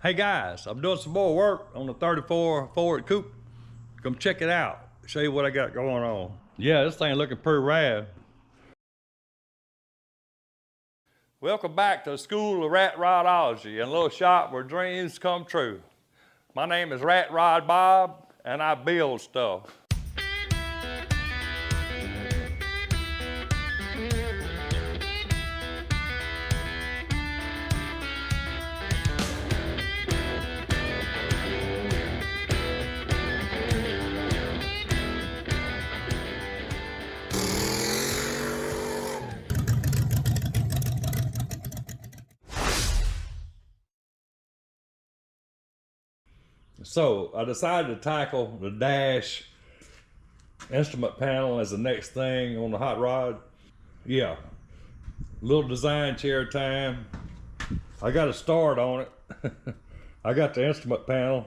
Hey guys, I'm doing some more work on the 34 Ford Coupe. Come check it out. Show you what I got going on. Yeah, this thing looking pretty rad. Welcome back to the School of Ratrodology and a little shop where dreams come true. My name is Ratrod Bob and I build stuff. So I decided to tackle the dash instrument panel as the next thing on the hot rod. Yeah, little design chair time. I got a start on it. I got the instrument panel,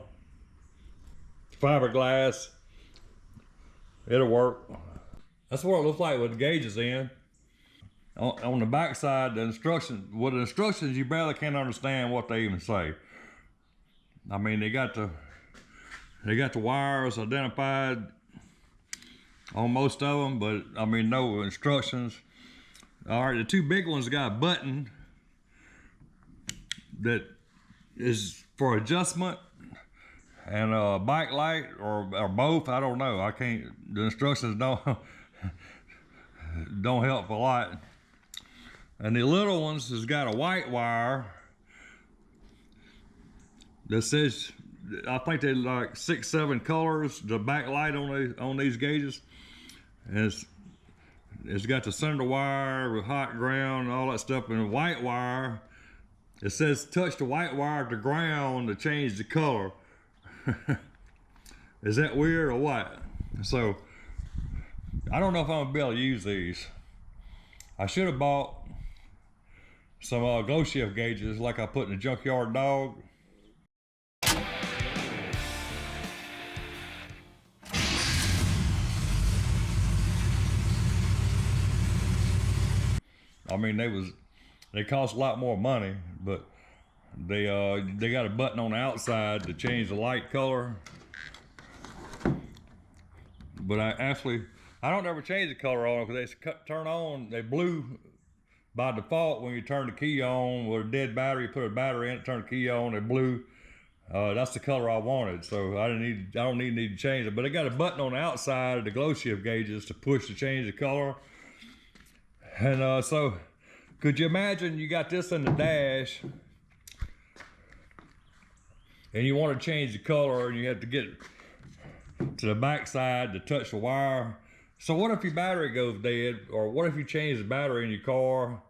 fiberglass. It'll work. That's what it looks like with the gauges in. On the back side, the instructions, you barely can understand what they even say. I mean, they got the wires identified on most of them, but I mean, no instructions. All right, the two big ones got a button that is for adjustment and a bike light or both. I don't know. I can't. The instructions don't help a lot. And the little ones has got a white wire that says, I think they're like 6-7 colors, the backlight on these gauges. And it's got the center wire with hot ground and all that stuff. And the white wire, it says touch the white wire to ground to change the color. Is that weird or what? So I don't know if I'm gonna be able to use these. I should have bought some glow shift gauges like I put in the junkyard dog. I mean, they cost a lot more money, but they got a button on the outside to change the light color. But I don't ever change the color on them because they turn on, they blue by default when you turn the key on with a dead battery. You put a battery in it, turn the key on, they're blue. That's the color I wanted, so I don't need to change it. But they got a button on the outside of the glow shift gauges to push to change the color. And so, could you imagine you got this in the dash and you want to change the color and you have to get to the back side to touch the wire? So what if your battery goes dead? Or what if you change the battery in your car?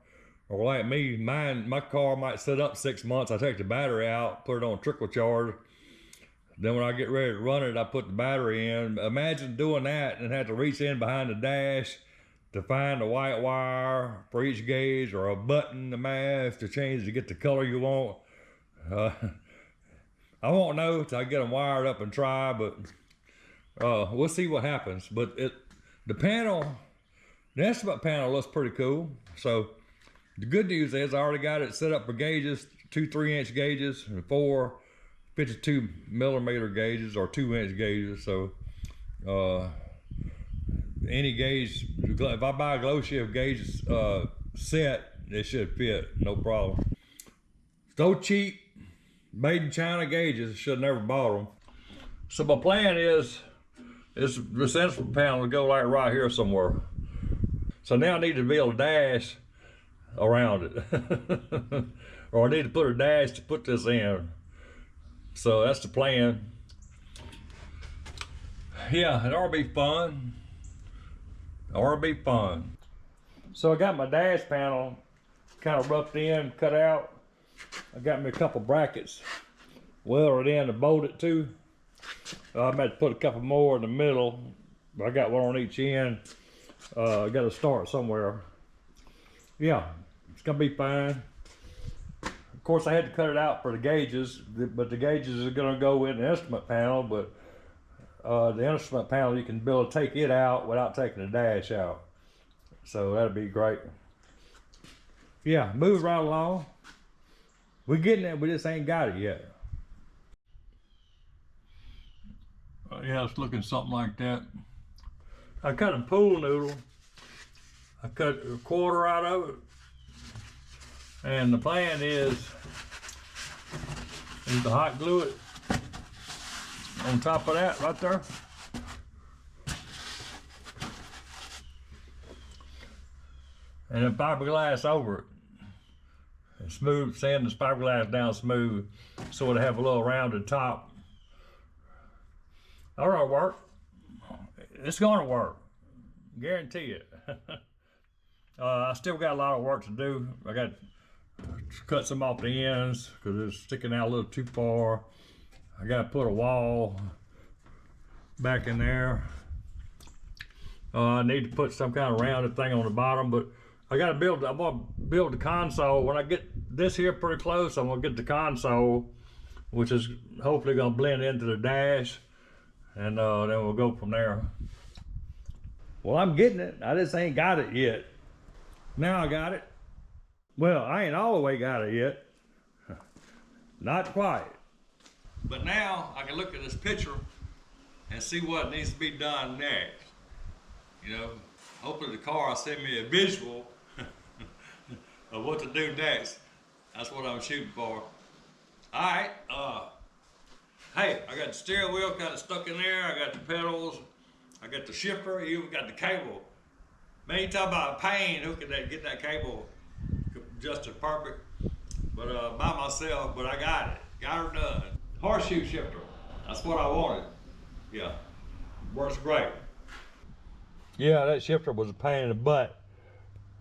Or like me, my car might sit up 6 months. I take the battery out, put it on trickle charge. Then when I get ready to run it, I put the battery in. Imagine doing that and have to reach in behind the dash to find a white wire for each gauge or a button to mash to change to get the color you want. I won't know till I get them wired up and try, but we'll see what happens. But the instrument panel looks pretty cool. So the good news is I already got it set up for gauges, 2 3-inch gauges and 4 52mm gauges or 2-inch gauges. So any gauge, if I buy a glow shift gauges set, it should fit, no problem. So cheap, made in China gauges, should never bought them. So my plan is this instrument panel to go like right here somewhere. So now I need to build a dash around it. Or I need to put a dash to put this in. So that's the plan. Yeah, it ought to be fun. Or be fun. So I got my dash panel kind of roughed in, cut out. I got me a couple brackets welded in to bolt it to. I might put a couple more in the middle. I got one on each end. I got to start somewhere. Yeah, it's gonna be fine. Of course, I had to cut it out for the gauges, but the gauges are gonna go in the instrument panel. But the instrument panel, you can be able to take it out without taking the dash out. So that'd be great. Yeah, move right along. We're getting it, we just ain't got it yet. Yeah, it's looking something like that. I cut a pool noodle. I cut a quarter out of it. And the plan is to hot glue it on top of that right there. And then fiberglass over it. And smooth, sand the fiberglass down smooth so it'll have a little rounded top. All right, work. It's gonna work. Guarantee it. I still got a lot of work to do. I got to cut some off the ends because it's sticking out a little too far. I got to put a wall back in there. I need to put some kind of rounded thing on the bottom, but I got to build. I'm gonna build the console. When I get this here pretty close, I'm gonna get the console, which is hopefully gonna blend into the dash, and then we'll go from there. Well, I'm getting it. I just ain't got it yet. Now I got it. Well, I ain't all the way got it yet. Not quite. But now I can look at this picture and see what needs to be done next. You know, hopefully the car will send me a visual of what to do next. That's what I'm shooting for. All right, hey, I got the steering wheel kind of stuck in there. I got the pedals. I got the shifter. I even got the cable. Man, you talk about a pain hooking that, getting that cable adjusted perfect. But by myself, but I got it. Got her done. Horseshoe shifter. That's what I wanted. Yeah, works great. Yeah, that shifter was a pain in the butt.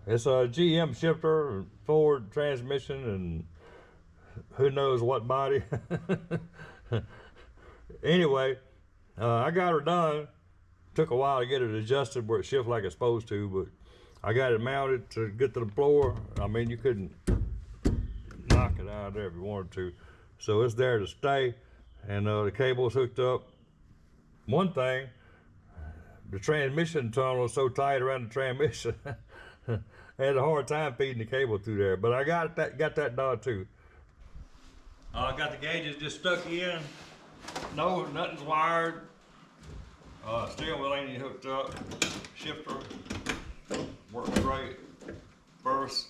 It's a GM shifter, Ford transmission, and who knows what body. Anyway, I got her done. Took a while to get it adjusted where it shifts like it's supposed to, but I got it mounted to get to the floor. I mean, you couldn't knock it out of there if you wanted to. So it's there to stay, and the cable's hooked up. One thing, the transmission tunnel is so tight around the transmission, I had a hard time feeding the cable through there, but I got that done too. I got the gauges just stuck in. No, nothing's wired. Steering wheel ain't even hooked up. Shifter works great. First,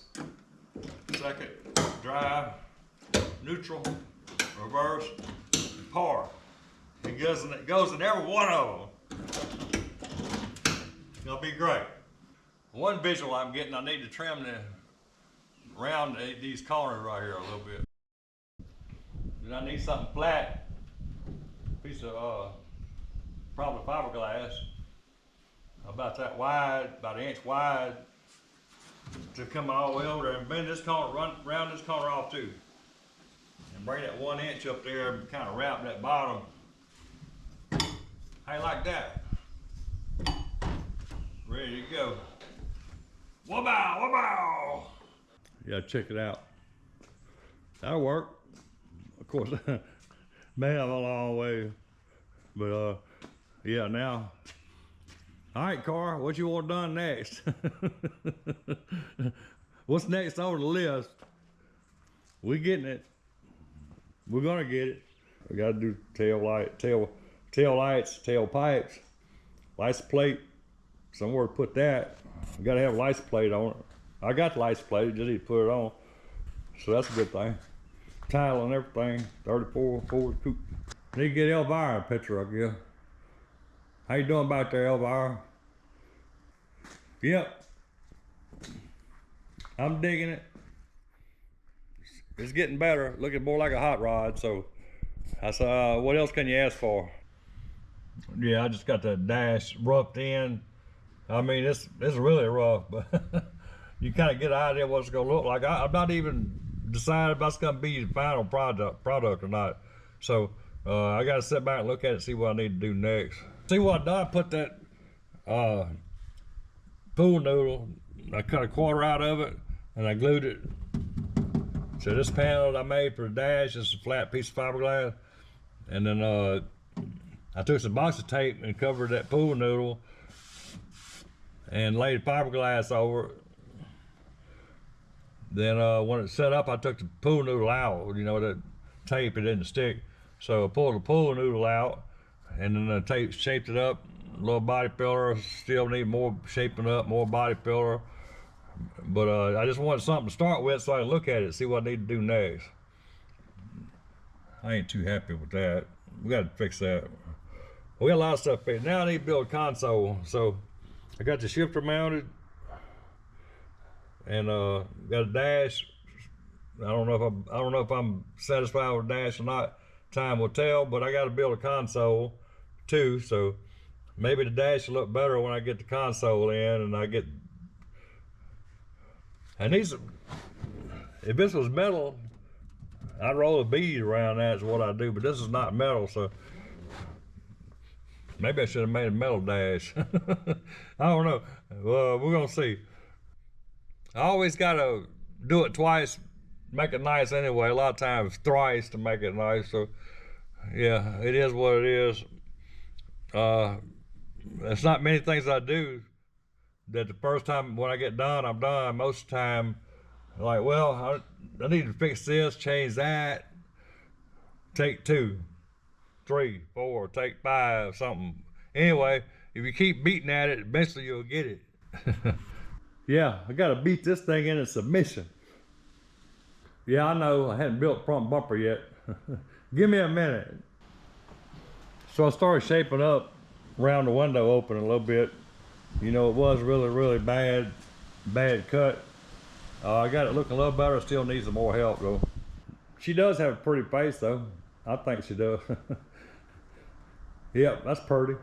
second, drive, neutral, reverse, par. It goes in every one of them. It'll be great. One visual I'm getting, I need to trim around these corners right here a little bit. Then I need something flat, piece of probably fiberglass, about that wide, about an inch wide, to come all the way over there and bend this corner, round this corner off too. And bring that 1 inch up there and kind of wrap that bottom. How you like that? Ready to go. Wabow, wabow! Yeah, check it out. That'll work. Of course, may have a long way, but yeah, now. All right, car, what you want done next? What's next on the list? We getting it. We're gonna get it. We gotta do tail lights, tail pipes, license plate. Somewhere to put that. We gotta have a license plate on it. I got the license plate, just need to put it on. So that's a good thing. Tile and everything, 34 Ford Coupe. Need to get Elvira a picture, I guess. How you doing back there, Elvira? Yep. I'm digging it. It's getting better, looking more like a hot rod, so that's what else can you ask for? Yeah, I just got the dash roughed in. I mean, it's really rough, but you kind of get an idea what it's gonna look like. I'm not even decided if that's gonna be the final product or not. So I gotta sit back and look at it, see what I need to do next. See what I done? I put that pool noodle, I cut a quarter out of it, and I glued it. So this panel that I made for the dash is a flat piece of fiberglass. And then I took some box of tape and covered that pool noodle and laid fiberglass over it. Then when it set up, I took the pool noodle out, you know, that tape, it didn't stick. So I pulled the pool noodle out and then I shaped it up. A little body filler, still need more shaping up, more body filler. But I just wanted something to start with so I can look at it, see what I need to do next. I ain't too happy with that. We got to fix that. We got a lot of stuff fixed. Now I need to build a console. So I got the shifter mounted, and got a dash. I don't know if I'm satisfied with the dash or not. Time will tell. But I got to build a console too. So maybe the dash will look better when I get the console in, and I get. And these, if this was metal, I'd roll a bead around that is what I do, but this is not metal, so maybe I should have made a metal dash. I don't know. We're gonna see. I always gotta do it twice, make it nice anyway. A lot of times thrice to make it nice, so yeah, it is what it is. There's not many things I do that the first time when I get done, I'm done. Most of the time, like, well, I need to fix this, change that, take 2, 3, 4, take 5, something. Anyway, if you keep beating at it, eventually you'll get it. Yeah, I gotta beat this thing into submission. Yeah, I know, I hadn't built front bumper yet. Give me a minute. So I started shaping up around the window open a little bit. You know, it was really bad cut. I got it looking a little better, still needs some more help though. She does have a pretty face though. I think she does. Yep, that's pretty.